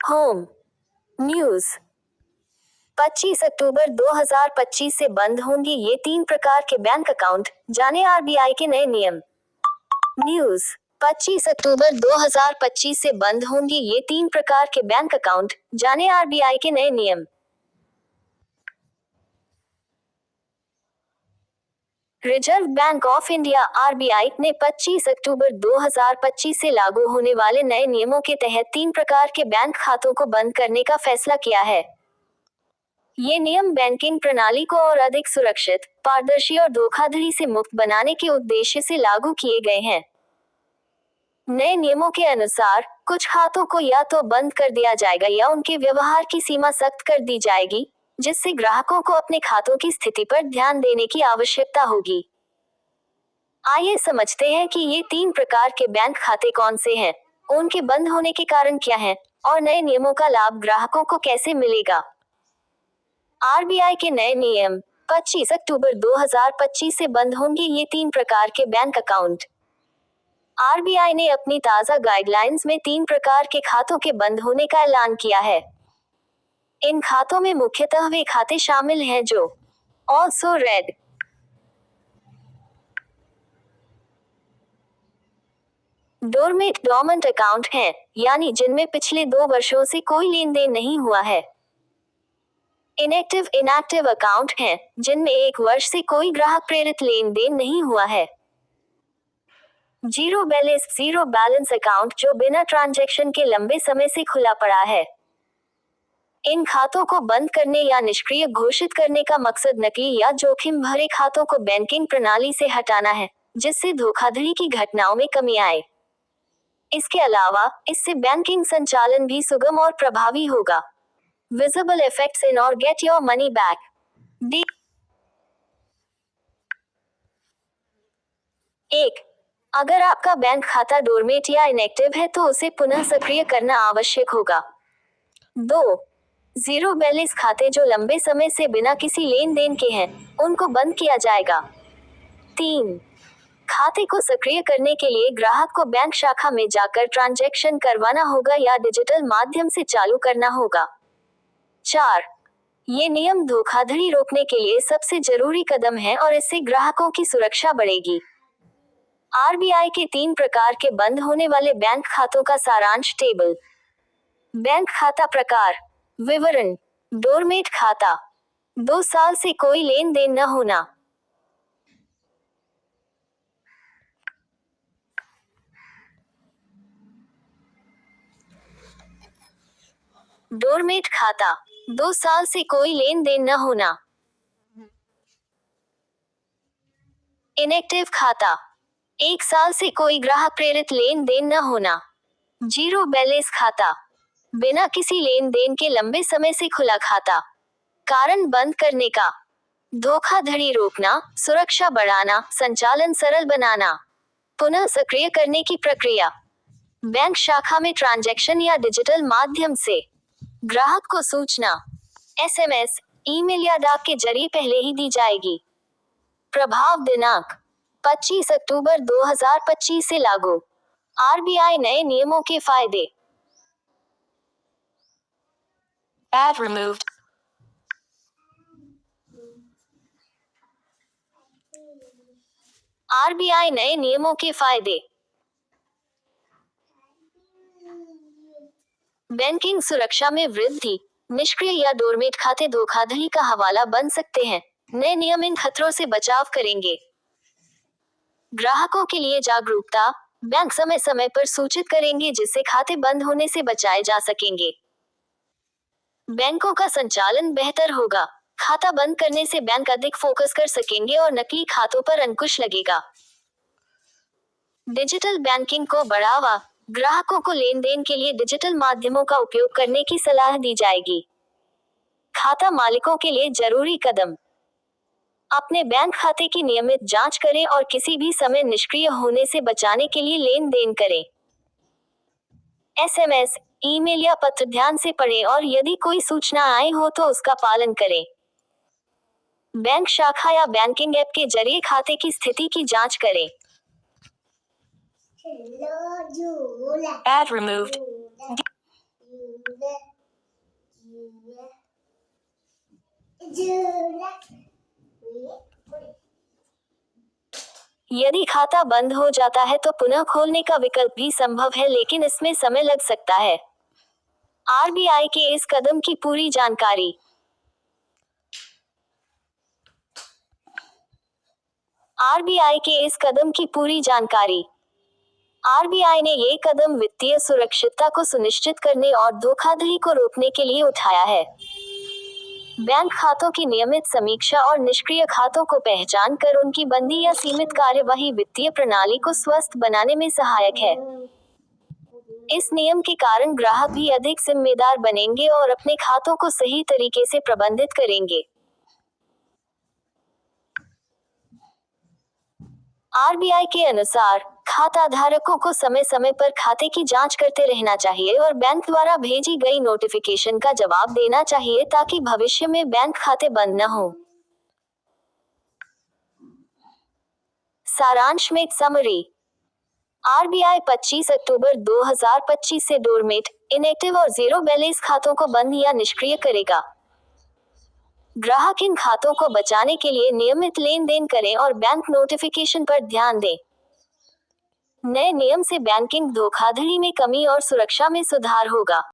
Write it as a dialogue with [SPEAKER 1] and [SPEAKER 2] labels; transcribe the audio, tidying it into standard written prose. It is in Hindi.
[SPEAKER 1] Home news. 25 अक्टूबर 2025 से बंद होंगे ये 3 प्रकार के बैंक अकाउंट, जाने आरबीआई के नए नियम। न्यूज। 25 अक्टूबर 2025 से बंद होंगे ये 3 प्रकार के बैंक अकाउंट, जाने आरबीआई के नए नियम। Reserve bank of India RBI ने 25 अक्टूबर 2025 से लागू होने वाले नए नियमों के तहत 3 प्रकार के बैंक खातों को बंद करने का फैसला किया है। ये नियम बैंकिंग प्रणाली को और अधिक सुरक्षित, पारदर्शी और धोखाधड़ी से मुक्त बनाने के उद्देश्य से लागू किए गए हैं। नए नियमों के अनुसार कुछ खातों को या तो बंद कर दिया जाएगा या उनके व्यवहार की सीमा सख्त कर दी जाएगी, जिससे ग्राहकों को अपने खातों की स्थिति पर ध्यान देने की आवश्यकता होगी। आइए समझते हैं कि ये 3 प्रकार के बैंक खाते कौन से हैं, उनके बंद होने के कारण क्या हैं, और नए नियमों का लाभ ग्राहकों को कैसे मिलेगा। आरबीआई के नए नियम। 25 अक्टूबर 2025 से बंद होंगे ये 3 प्रकार के बैंक अकाउंट। आरबीआई ने अपनी ताज़ा गाइडलाइंस में 3 प्रकार के खातों के बंद होने का ऐलान किया है। इन खातों में मुख्यतः वे खाते शामिल हैं जो also read, dormant dormant account हैं, यानी जिनमें पिछले 2 वर्षों से कोई लेन देन नहीं हुआ है। इनएक्टिव अकाउंट हैं, जिनमें 1 वर्ष से कोई ग्राहक प्रेरित लेन देन नहीं हुआ है। जीरो बैलेंस अकाउंट, जो बिना ट्रांजैक्शन के लंबे समय से खुला पड़ा है। इन खातों को बंद करने या निष्क्रिय घोषित करने का मकसद नकली या जोखिम भरे खातों को बैंकिंग प्रणाली से हटाना है, जिससे धोखाधड़ी की घटनाओं में कमी आए। इसके अलावा इससे बैंकिंग संचालन भी सुगम और प्रभावी होगा। विजिबल इफेक्ट्स इन और गेट योर मनी बैक। 1. अगर आपका बैंक खाता डोरमेट या इनएक्टिव है तो उसे पुनः सक्रिय करना आवश्यक होगा। 2. जीरो बैलेंस खाते जो लंबे समय से बिना किसी लेन देन के हैं, उनको बंद किया जाएगा। 3. खाते को सक्रिय करने के लिए ग्राहक को बैंक शाखा में जाकर ट्रांजैक्शन करवाना होगा या डिजिटल माध्यम से चालू करना होगा। 4. ये नियम धोखाधड़ी रोकने के लिए सबसे जरूरी कदम है और इससे ग्राहकों की सुरक्षा बढ़ेगी। आरबीआई के 3 प्रकार के बंद होने वाले बैंक खातों का सारांश टेबल। बैंक खाता प्रकार। विवरण। डोरमेट खाता, 2 साल से कोई लेन देन न होना। डोरमेट खाता, 2 साल से कोई लेन देन न होना। इनएक्टिव खाता, 1 साल से कोई ग्राहक प्रेरित लेन देन न होना। जीरो बैलेंस खाता, बिना किसी लेन देन के लंबे समय से खुला खाता। कारण बंद करने का। धोखाधड़ी रोकना, सुरक्षा बढ़ाना, संचालन सरल बनाना। पुनः सक्रिय करने की प्रक्रिया। बैंक शाखा में ट्रांजैक्शन या डिजिटल माध्यम से। ग्राहक को सूचना एसएमएस, ईमेल या डाक के जरिए पहले ही दी जाएगी। प्रभाव दिनांक 25 अक्टूबर 2025 से लागू। आरबीआई नए नियमों के फायदे। Ad removed. आरबीआई नए नियमों के फायदे। बैंकिंग सुरक्षा में वृद्धि। निष्क्रिय या डोरमेट खाते धोखाधड़ी का हवाला बन सकते हैं। नए नियम इन खतरों से बचाव करेंगे। ग्राहकों के लिए जागरूकता। बैंक समय समय पर सूचित करेंगे जिससे खाते बंद होने से बचाए जा सकेंगे। बैंकों का संचालन बेहतर होगा। खाता बंद करने से बैंक अधिक फोकस कर सकेंगे और नकली खातों पर अंकुश लगेगा। डिजिटल बैंकिंग को बढ़ावा। ग्राहकों को लेन देन के लिए डिजिटल माध्यमों का उपयोग करने की सलाह दी जाएगी। खाता मालिकों के लिए जरूरी कदम। अपने बैंक खाते की नियमित जांच करें और किसी भी समय निष्क्रिय होने से बचाने के लिए लेन देन करें। एसएमएस, ईमेल या पत्र ध्यान से पढ़ें और यदि कोई सूचना आई हो तो उसका पालन करें। बैंक शाखा या बैंकिंग ऐप के जरिए खाते की स्थिति की जांच करें। Ad removed. यदि खाता बंद हो जाता है तो पुनः खोलने का विकल्प भी संभव है, लेकिन इसमें समय लग सकता है। आरबीआई के इस कदम की पूरी जानकारी। आरबीआई के इस कदम की पूरी जानकारी। आरबीआई ने ये कदम वित्तीय सुरक्षितता को सुनिश्चित करने और धोखाधड़ी को रोकने के लिए उठाया है। बैंक खातों की नियमित समीक्षा और निष्क्रिय खातों को पहचान कर उनकी बंदी या सीमित कार्यवाही वित्तीय प्रणाली को स्वस्थ बनाने में सहायक है। इस नियम के कारण ग्राहक भी अधिक जिम्मेदार बनेंगे और अपने खातों को सही तरीके से प्रबंधित करेंगे। आरबीआई के अनुसार खाता धारकों को समय समय पर खाते की जांच करते रहना चाहिए और बैंक द्वारा भेजी गई नोटिफिकेशन का जवाब देना चाहिए ताकि भविष्य में बैंक खाते बंद न हो। सारांश में समरी। आरबीआई 25 अक्टूबर 2025 से डोरमेट, इनएक्टिव और जीरो बैलेंस खातों को बंद या निष्क्रिय करेगा। ग्राहक इन खातों को बचाने के लिए नियमित लेन देन करें और बैंक नोटिफिकेशन पर ध्यान दें। नए नियम से बैंकिंग धोखाधड़ी में कमी और सुरक्षा में सुधार होगा।